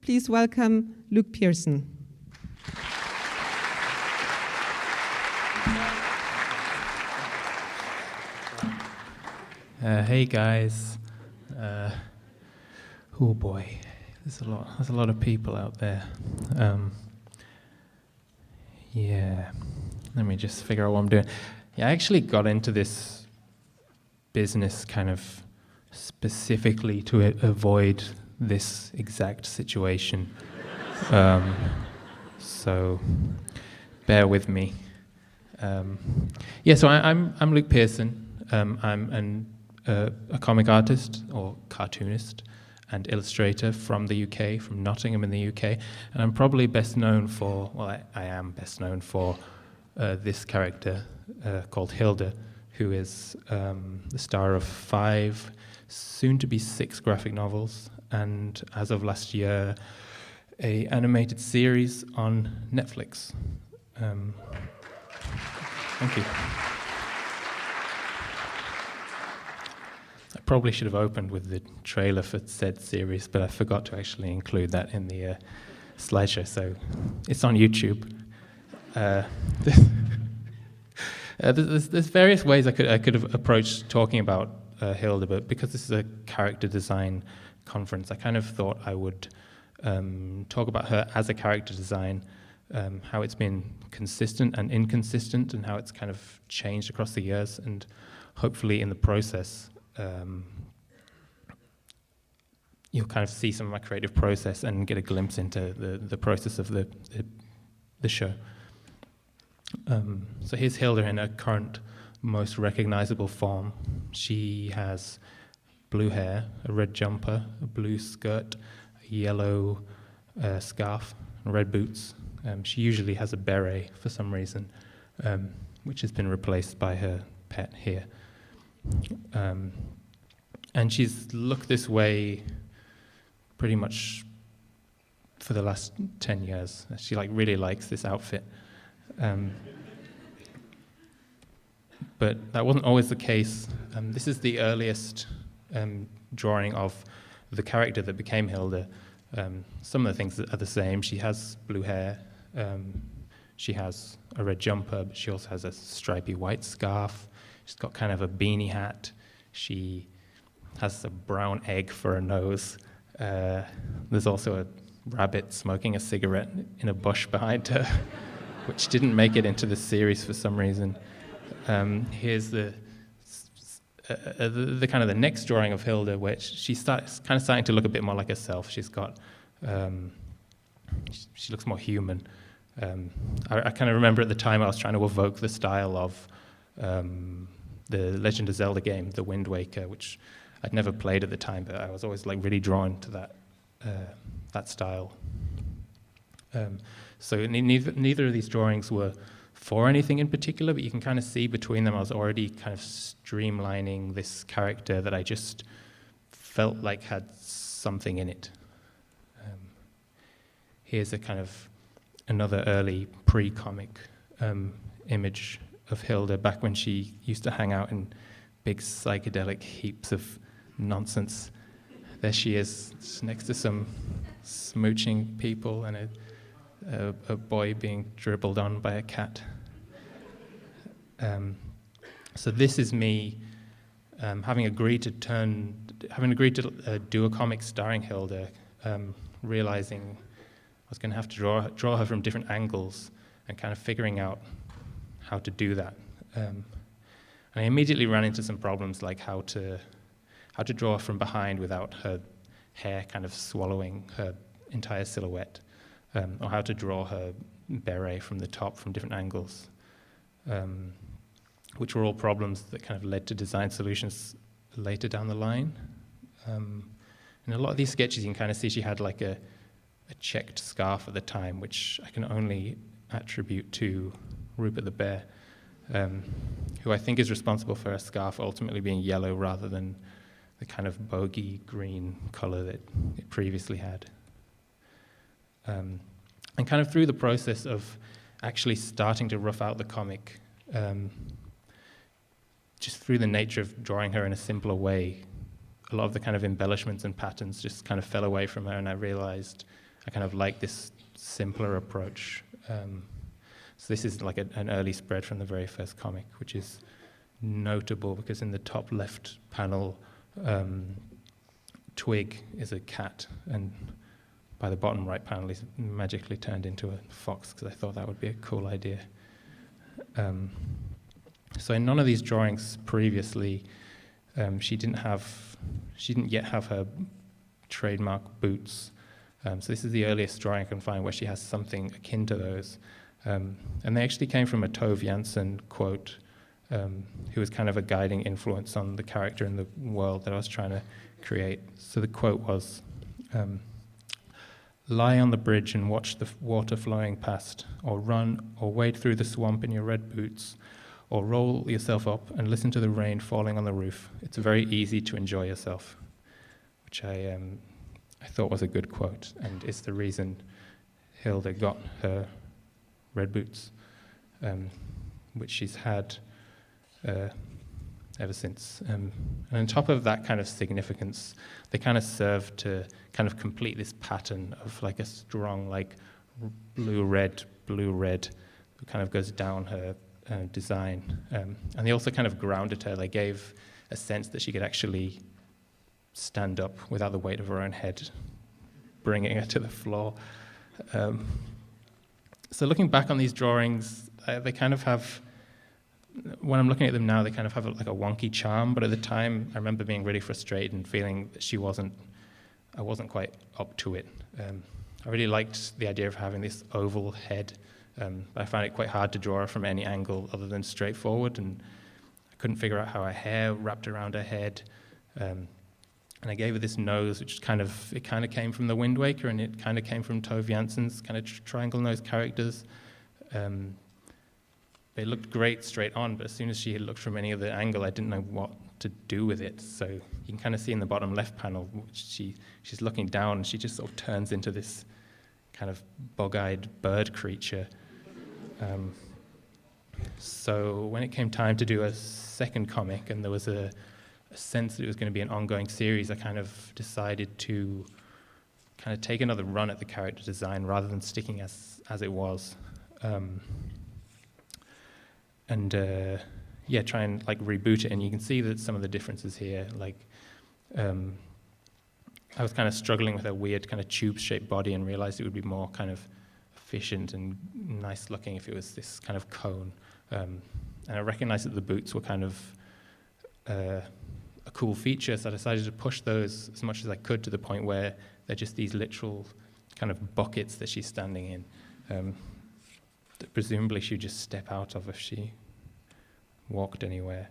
please welcome Luke Pearson. Hey guys. Oh boy, there's a lot of people out there. Yeah, let me just figure out what I'm doing. Yeah, I actually got into this business kind of specifically to avoid this exact situation. So bear with me. So I'm Luke Pearson. I'm a comic artist or cartoonist and illustrator from the UK, from Nottingham in the UK, and I'm probably best known for, I am best known for this character called Hilda, who is the star of 5, soon-to-be 6 graphic novels, and as of last year, an animated series on Netflix. Thank you. I probably should have opened with the trailer for said series, but I forgot to actually include that in the slideshow, so it's on YouTube. There's various ways I could have approached talking about Hilda, but because this is a character design conference, I kind of thought I would talk about her as a character design, how it's been consistent and inconsistent, and how it's kind of changed across the years, and hopefully in the process you'll kind of see some of my creative process and get a glimpse into the process of the show. So here's Hilda in her current, most recognizable form. She has blue hair, a red jumper, a blue skirt, a yellow scarf, and red boots. She usually has a beret for some reason, which has been replaced by her pet here. And she's looked this way pretty much for the last 10 years. She really likes this outfit. But that wasn't always the case. This is the earliest drawing of the character that became Hilda. Some of the things are the same. She has blue hair. She has a red jumper, but she also has a stripy white scarf. She's got kind of a beanie hat. She has a brown egg for a nose. There's also a rabbit smoking a cigarette in a bush behind her, which didn't make it into the series for some reason. Here's the kind of the next drawing of Hilda, where she's starting to look a bit more like herself. She's got, she looks more human. I kind of remember at the time I was trying to evoke the style of the Legend of Zelda game, The Wind Waker, which I'd never played at the time, but I was always really drawn to that style. So neither of these drawings were for anything in particular, but you can kind of see between them I was already kind of streamlining this character that I just felt like had something in it. Here's a kind of another early pre-comic image of Hilda back when she used to hang out in big psychedelic heaps of nonsense. There she is, next to some smooching people and a boy being dribbled on by a cat. So this is me having agreed to do a comic starring Hilda, realizing I was going to have to draw her from different angles and kind of figuring out how to do that. And I immediately ran into some problems, like how to draw from behind without her hair kind of swallowing her entire silhouette, or how to draw her beret from the top from different angles, which were all problems that kind of led to design solutions later down the line. In a lot of these sketches, you can kind of see she had like a checked scarf at the time, which I can only attribute to Rupert the Bear, who I think is responsible for her scarf ultimately being yellow rather than the kind of bogey green color that it previously had. And kind of through the process of actually starting to rough out the comic, just through the nature of drawing her in a simpler way, a lot of the kind of embellishments and patterns just kind of fell away from her, and I realized I kind of like this simpler approach. So this is like an early spread from the very first comic, which is notable because in the top left panel, Twig is a cat, and by the bottom right panel, he's magically turned into a fox, because I thought that would be a cool idea. So in none of these drawings previously, she didn't yet have her trademark boots. So this is the earliest drawing I can find where she has something akin to those. And they actually came from a Tove Jansson quote, who was kind of a guiding influence on the character and the world that I was trying to create. So the quote was, "Lie on the bridge and watch the water flowing past, or run or wade through the swamp in your red boots, or roll yourself up and listen to the rain falling on the roof. It's very easy to enjoy yourself," which I thought was a good quote, and it's the reason Hilda got her red boots, which she's had ever since. And on top of that kind of significance, they kind of serve to kind of complete this pattern of like a strong like blue-red, that kind of goes down her design. And they also kind of grounded her. They gave a sense that she could actually stand up without the weight of her own head bringing her to the floor. So looking back on these drawings, they kind of have, when I'm looking at them now, they kind of have like a wonky charm, but at the time I remember being really frustrated and feeling that I wasn't quite up to it. I really liked the idea of having this oval head. I found it quite hard to draw her from any angle other than straightforward, and I couldn't figure out how her hair wrapped around her head. And I gave her this nose, which kind of came from the Wind Waker, and it kind of came from Tove Jansson's kind of triangle nose characters. They looked great straight on, but as soon as she had looked from any other angle, I didn't know what to do with it. So you can kind of see in the bottom left panel, she's looking down, and she just sort of turns into this kind of bug-eyed bird creature. So when it came time to do a second comic, and there was a sense that it was going to be an ongoing series, I kind of decided to kind of take another run at the character design rather than sticking as it was. Try and like reboot it, and you can see that some of the differences here. Like, I was kind of struggling with a weird kind of tube-shaped body, and realized it would be more kind of efficient and nice looking if it was this kind of cone. And I recognized that the boots were kind of a cool feature, so I decided to push those as much as I could to the point where they're just these literal kind of buckets that she's standing in. That presumably she'd just step out of if she walked anywhere.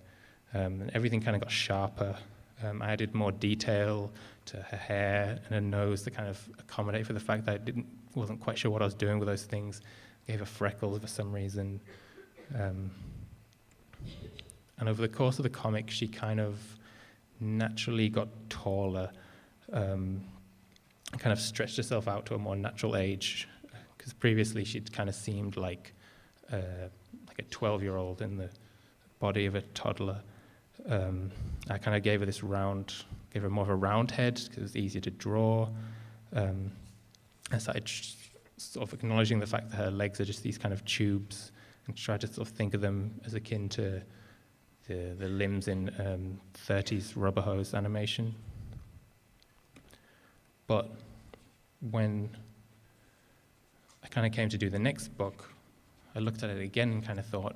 And everything kind of got sharper. I added more detail to her hair and her nose to kind of accommodate for the fact that I wasn't quite sure what I was doing with those things. Gave her freckles for some reason. And over the course of the comic, she kind of naturally got taller, and kind of stretched herself out to a more natural age. Because previously she'd kind of seemed like a 12-year-old in the body of a toddler. I kind of gave her more of a round head because it was easier to draw. I started sort of acknowledging the fact that her legs are just these kind of tubes, and tried to sort of think of them as akin to the limbs in 30s rubber hose animation. But when I kind of came to do the next book, I looked at it again and kind of thought,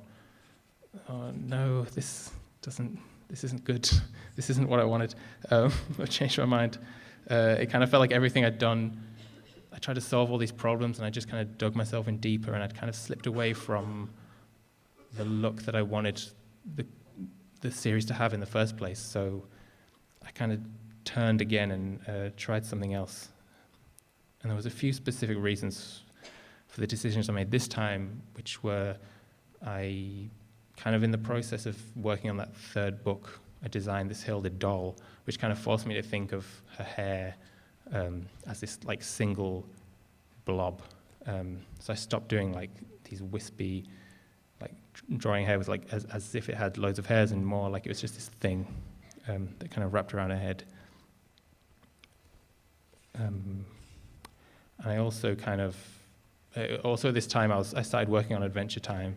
oh no, this isn't good. This isn't what I wanted. I changed my mind. It kind of felt like everything I'd done, I tried to solve all these problems, and I just kind of dug myself in deeper, and I'd kind of slipped away from the look that I wanted the series to have in the first place. So I kind of turned again and tried something else. And there was a few specific reasons for the decisions I made this time, which were I kind of in the process of working on that third book, I designed this Hilda doll, which kind of forced me to think of her hair as this like single blob. So I stopped doing like these wispy, like drawing hair with like as if it had loads of hairs, and more like it was just this thing that kind of wrapped around her head. And I also also this time I started working on Adventure Time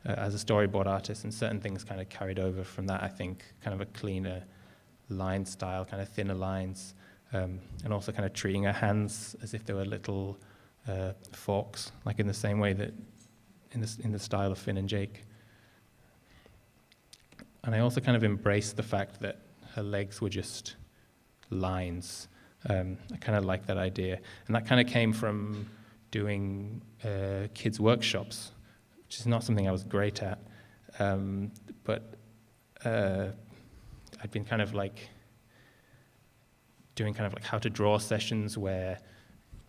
as a storyboard artist, and certain things kind of carried over from that, I think, kind of a cleaner line style, kind of thinner lines, and also kind of treating her hands as if they were little forks, like in the same way that in the style of Finn and Jake. And I also kind of embraced the fact that her legs were just lines. I kind of like that idea. And that kind of came from doing kids' workshops, which is not something I was great at. But I'd been kind of like doing kind of like how to draw sessions where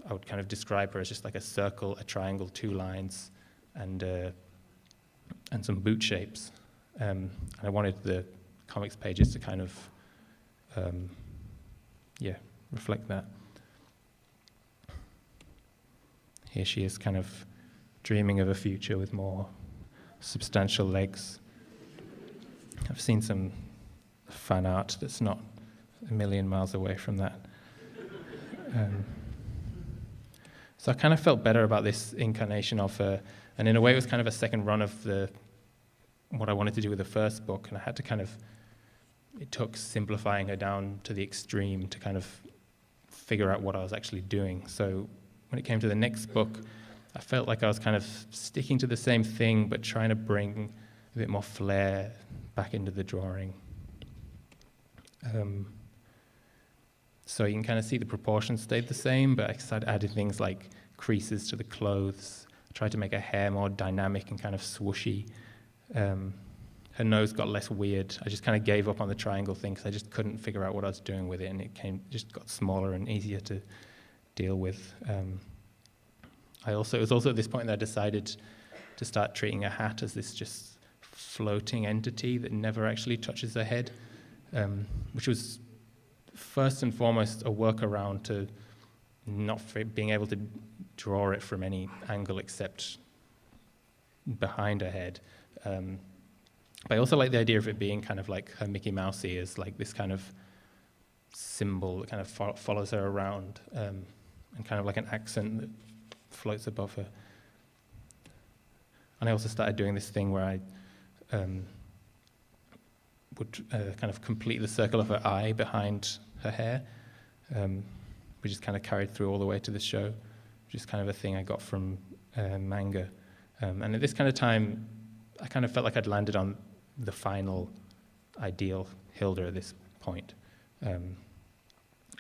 I would kind of describe her as just like a circle, a triangle, two lines, and some boot shapes. And I wanted the comics pages to kind of, reflect that. Here she is kind of dreaming of a future with more substantial legs. I've seen some fan art that's not a million miles away from that. So I kind of felt better about this incarnation of her, and in a way it was kind of a second run of what I wanted to do with the first book, and I had to it took simplifying her down to the extreme to kind of figure out what I was actually doing. So when it came to the next book, I felt like I was kind of sticking to the same thing, but trying to bring a bit more flair back into the drawing. So you can kind of see the proportions stayed the same, but I started adding things like creases to the clothes, tried to make her hair more dynamic and kind of swooshy. Her nose got less weird. I just kind of gave up on the triangle thing because I just couldn't figure out what I was doing with it, and just got smaller and easier to deal with. It was also at this point that I decided to start treating her hat as this just floating entity that never actually touches her head, which was first and foremost a workaround to not being able to draw it from any angle except behind her head. But I also like the idea of it being kind of like her Mickey Mouse ears, like this kind of symbol that kind of follows her around, and kind of like an accent that floats above her. And I also started doing this thing where I would kind of complete the circle of her eye behind her hair, which is kind of carried through all the way to the show, which is kind of a thing I got from manga. And at this kind of time, I kind of felt like I'd landed on the final ideal Hilda at this point. And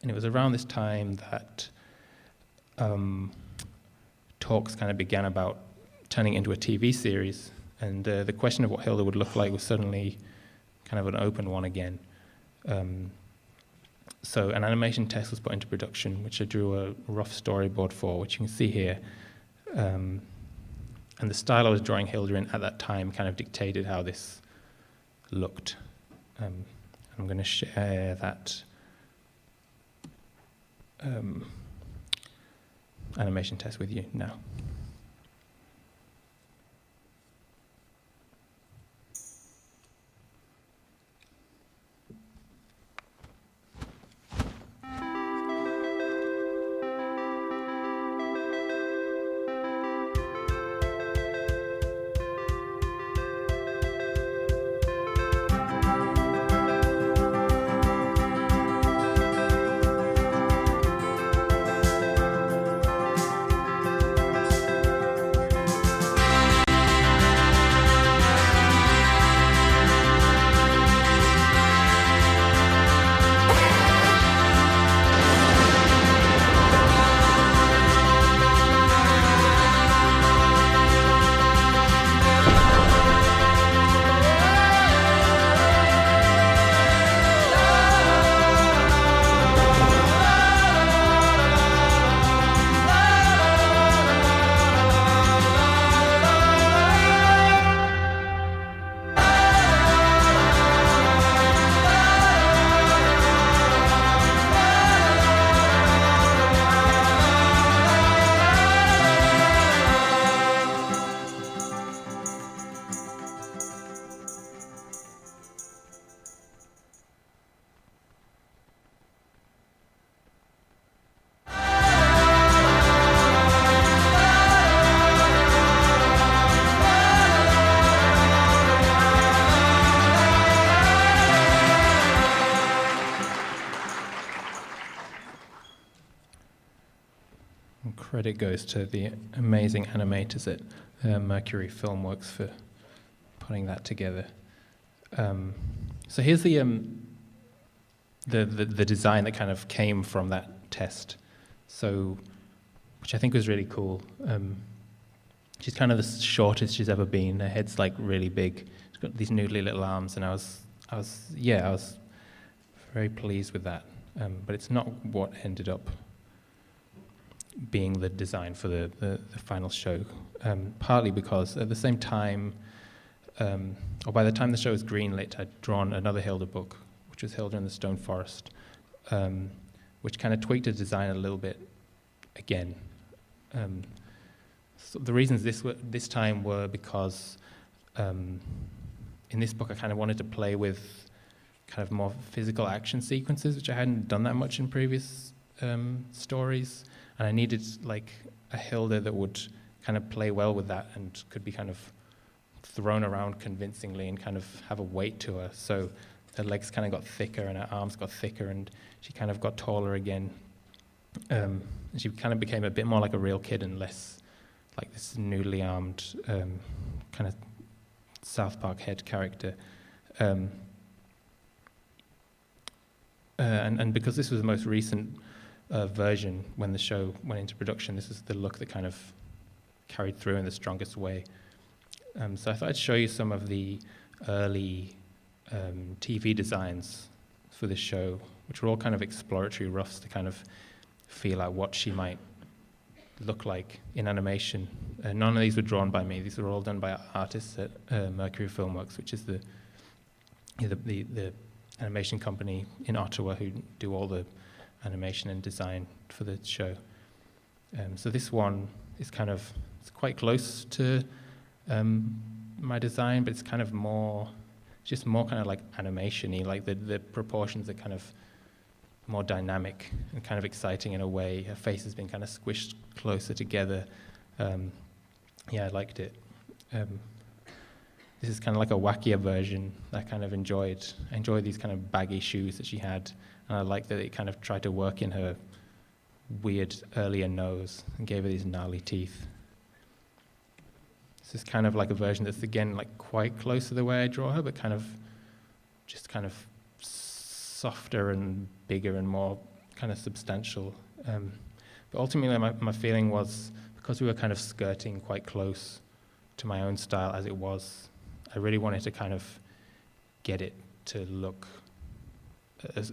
it was around this time that talks kind of began about turning into a TV series, and the question of what Hilda would look like was suddenly kind of an open one again. So an animation test was put into production, which I drew a rough storyboard for, which you can see here. And the style I was drawing Hilda in at that time kind of dictated how this looked. I'm going to share that animation test with you now. And credit goes to the amazing animators at Mercury Filmworks for putting that together. So here's the design that kind of came from that test. So, which I think was really cool. She's kind of the shortest she's ever been. Her head's like really big. She's got these noodly little arms, and I was very pleased with that. But it's not what ended up being the design for the final show. Partly because at the same time, or by the time the show was greenlit, I'd drawn another Hilda book, which was Hilda in the Stone Forest, which kind of tweaked the design a little bit again. So the reasons this time were because in this book I kind of wanted to play with kind of more physical action sequences, which I hadn't done that much in previous stories, and I needed like a Hilda that would kind of play well with that and could be kind of thrown around convincingly and kind of have a weight to her. So her legs kind of got thicker and her arms got thicker, and she kind of got taller again. And she kind of became a bit more like a real kid and less like this newly armed kind of South Park head character. And because this was the most recent version when the show went into production, this is the look that kind of carried through in the strongest way. So I thought I'd show you some of the early TV designs for this show, which were all kind of exploratory roughs to kind of feel out what she might look like in animation. None of these were drawn by me. These were all done by artists at Mercury Filmworks, which is the animation company in Ottawa who do all the animation and design for the show. So this one is it's quite close to my design, but it's kind of more kind of like animation-y, like the proportions are kind of more dynamic and kind of exciting in a way. Her face has been kind of squished closer together. I liked it. This is kind of like a wackier version I kind of enjoyed. I enjoyed these kind of baggy shoes that she had, and I liked that it kind of tried to work in her weird earlier nose and gave her these gnarly teeth. This is kind of like a version that's again like quite close to the way I draw her, but kind of softer and bigger and more kind of substantial. But ultimately my feeling was, because we were kind of skirting quite close to my own style as it was, I really wanted to kind of get it to look as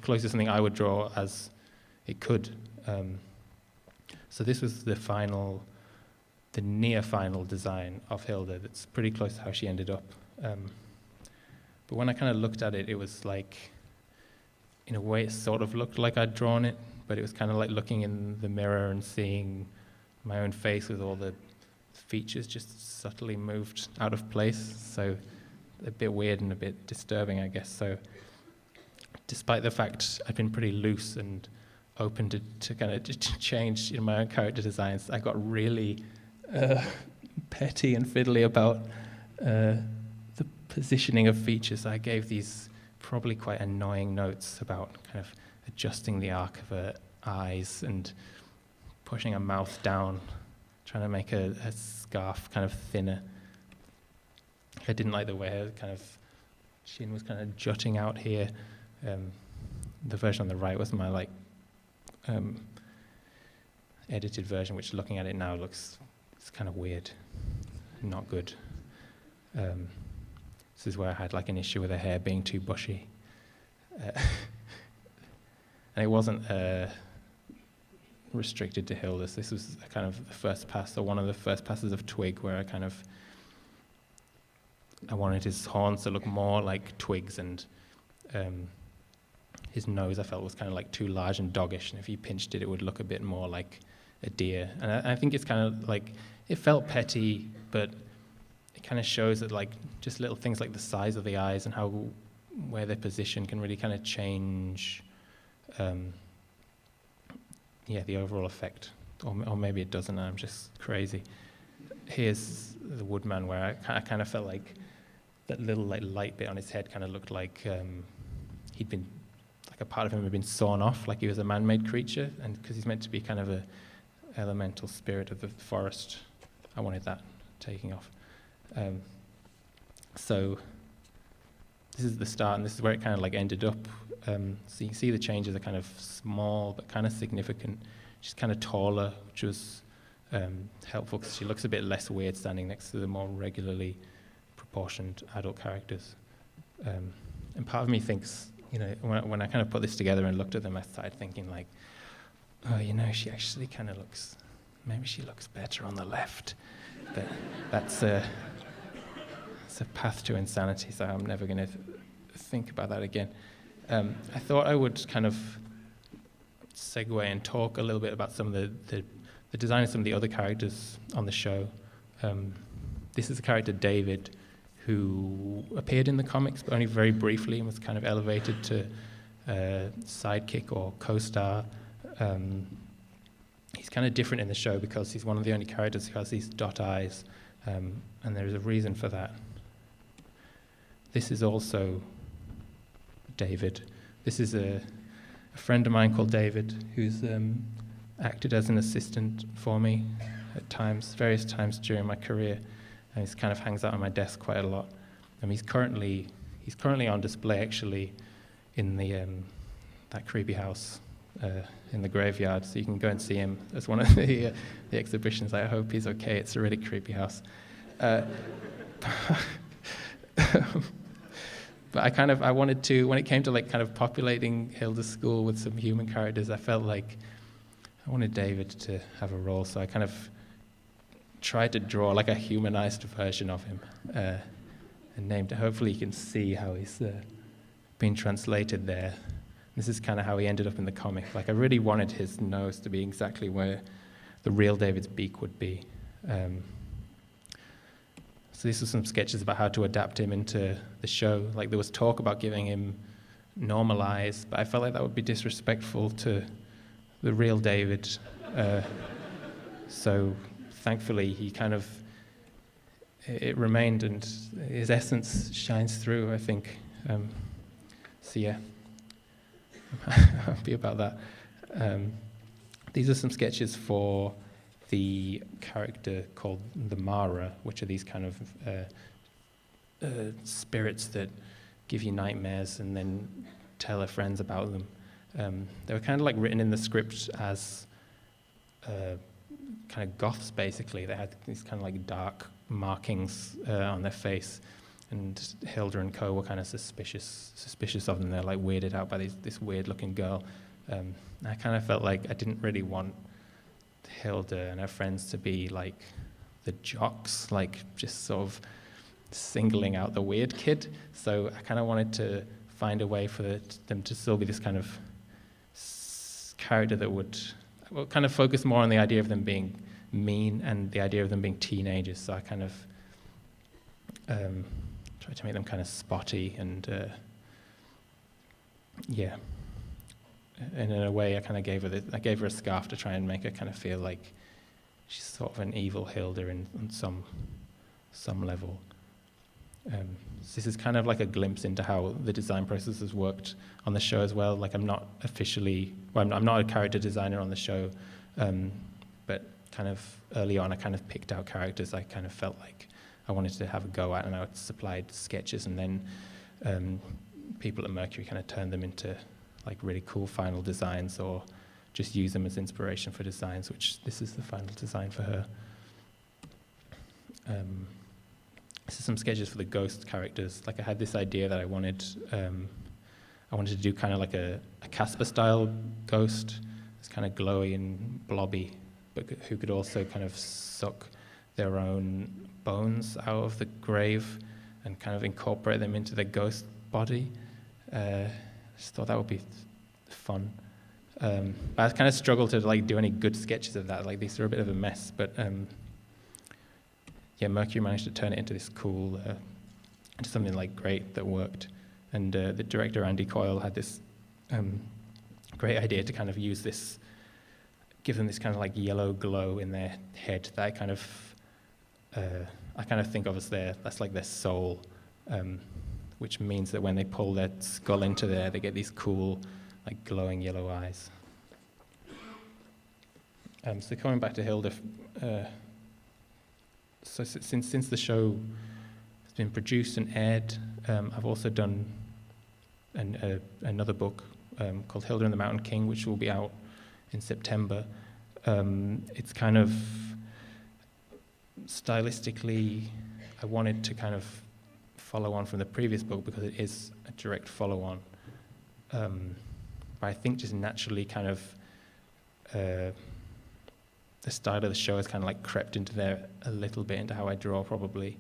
close to something I would draw as it could. So this was the near final design of Hilda that's pretty close to how she ended up. But when I kind of looked at it, it was like, in a way, it sort of looked like I'd drawn it, but it was kind of like looking in the mirror and seeing my own face with all the features just subtly moved out of place. So a bit weird and a bit disturbing, I guess. So despite the fact I'd been pretty loose and open to kind of change in my own character designs, I got really petty and fiddly about the positioning of features. I gave these probably quite annoying notes about kind of adjusting the arc of her eyes and pushing her mouth down, trying to make her scarf kind of thinner. I didn't like the way her kind of chin was kind of jutting out here. The version on the right was my edited version, which looking at it now it's kind of weird, not good. This is where I had like an issue with her hair being too bushy. And it wasn't restricted to Hilda's. This was kind of the first pass, or one of the first passes of Twig, where I wanted his horns to look more like twigs, and his nose I felt was kind of like too large and doggish, and if you pinched it, it would look a bit more like a deer. And I think it's kind of like, it felt petty, but it kind of shows that like just little things like the size of the eyes and where they're positioned can really kind of change the overall effect. Or maybe it doesn't, I'm just crazy. Here's the Woodman, where I kind of felt like that little like light bit on his head kind of looked like he'd been like a part of him had been sawn off, like he was a man-made creature, and because he's meant to be kind of a elemental spirit of the forest, I wanted that taking off. So this is the start, and this is where it kind of like ended up. So you can see the changes are kind of small but kind of significant. She's kind of taller, which was helpful because she looks a bit less weird standing next to the more regularly proportioned adult characters. And part of me thinks, when I kind of put this together and looked at them, I started thinking like, oh, she actually kind of maybe she looks better on the left. But that's a path to insanity, so I'm never going to think about that again. I thought I would kind of segue and talk a little bit about some of the design of some of the other characters on the show. This is the character David, who appeared in the comics, but only very briefly, and was kind of elevated to sidekick or co-star. He's kind of different in the show because he's one of the only characters who has these dot eyes, and there is a reason for that. This is also David. This is a friend of mine called David, who's acted as an assistant for me at times, various times during my career, and he kind of hangs out on my desk quite a lot. He's currently on display actually in that creepy house in the graveyard, so you can go and see him as one of the exhibitions. I hope he's okay. It's a really creepy house. But I wanted to, when it came to like kind of populating Hilda's school with some human characters, I felt like I wanted David to have a role, so I kind of tried to draw like a humanized version of him and named it. Hopefully you can see how he's been translated there. This is kind of how he ended up in the comic. Like I really wanted his nose to be exactly where the real David's beak would be. So these are some sketches about how to adapt him into the show. Like there was talk about giving him normal eyes, but I felt like that would be disrespectful to the real David. So thankfully he it remained, and his essence shines through, I think. So yeah, I'm happy about that. These are some sketches for the character called the Mara, which are these kind of spirits that give you nightmares and then tell their friends about them. They were kind of like written in the script as kind of goths, basically. They had these kind of like dark markings on their face, and Hilda and co were kind of suspicious of them. They're like weirded out by this weird-looking girl. I kind of felt like I didn't really want Hilda and her friends to be like the jocks, like just sort of singling out the weird kid. So I kind of wanted to find a way for them to still be this kind of character that would kind of focus more on the idea of them being mean and the idea of them being teenagers. So I kind of tried to make them kind of spotty and yeah. And in a way, I kind of gave her a scarf to try and make her kind of feel like she's sort of an evil Hilda on some level. So this is kind of like a glimpse into how the design process has worked on the show as well. Like I'm not a character designer on the show, but kind of early on I kind of picked out characters I kind of felt like I wanted to have a go at, and I supplied sketches, and then people at Mercury kind of turned them into like really cool final designs, or just use them as inspiration for designs, which this is the final design for her. This is some sketches for the ghost characters. Like I had this idea that I wanted to do kind of like a Casper style ghost. It's kind of glowy and blobby, but who could also kind of suck their own bones out of the grave and kind of incorporate them into their ghost body. Just thought that would be fun. But I kind of struggled to like do any good sketches of that. Like these are a bit of a mess, but yeah, Mercury managed to turn it into this cool, into something like great that worked. And the director Andy Coyle had this great idea to kind of use this, give them this kind of like yellow glow in their head that I kind of think of as that's like their soul. Which means that when they pull their skull into there, they get these cool, like glowing yellow eyes. So coming back to Hilda, so since the show has been produced and aired, I've also done another book called Hilda and the Mountain King, which will be out in September. It's kind of stylistically, I wanted to kind of follow on from the previous book because it is a direct follow-on. But I think just naturally kind of the style of the show has kind of like crept into there a little bit, into how I draw probably.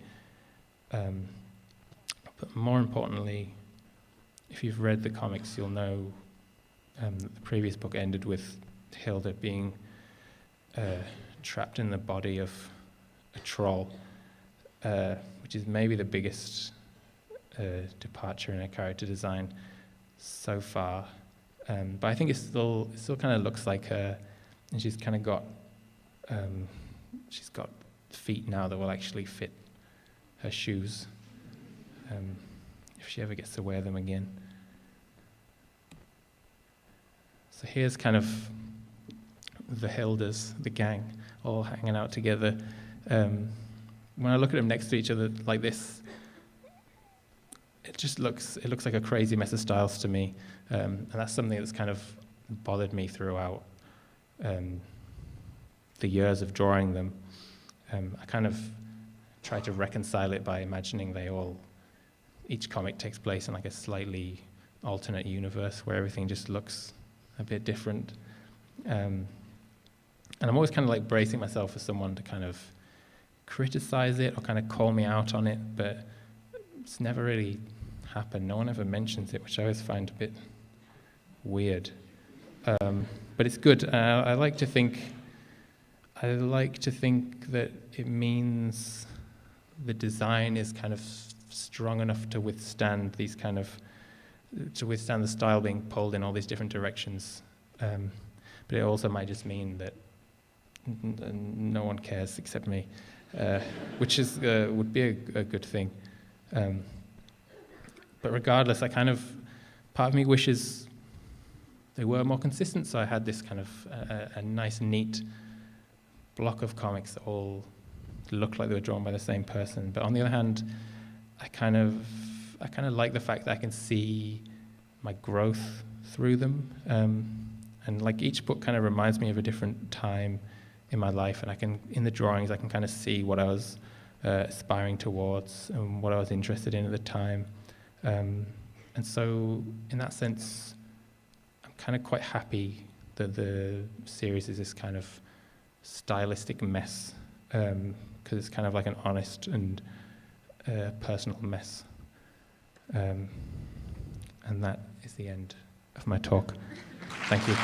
But more importantly, if you've read the comics, you'll know that the previous book ended with Hilda being trapped in the body of a troll, which is maybe the biggest departure in her character design so far. But I think it still kind of looks like her, and she's kind of got feet now that will actually fit her shoes, if she ever gets to wear them again. So here's kind of the Hildas, the gang, all hanging out together. When I look at them next to each other like this, it looks like a crazy mess of styles to me, and that's something that's kind of bothered me throughout the years of drawing them. I kind of try to reconcile it by imagining each comic takes place in like a slightly alternate universe where everything just looks a bit different. And I'm always kind of like bracing myself for someone to kind of criticize it or kind of call me out on it, but it's never really happened. No one ever mentions it, which I always find a bit weird. But it's good. I like to think that it means the design is kind of strong enough to withstand the style being pulled in all these different directions. But it also might just mean that no one cares except me, which would be a good thing. But regardless, part of me wishes they were more consistent, so I had this kind of a nice, neat block of comics that all look like they were drawn by the same person. But on the other hand, I kind of like the fact that I can see my growth through them, and like each book kind of reminds me of a different time in my life, and in the drawings I can kind of see what I was aspiring towards and what I was interested in at the time, and so in that sense I'm kind of quite happy that the series is this kind of stylistic mess, because it's kind of like an honest and personal mess. And that is the end of my talk. Thank you.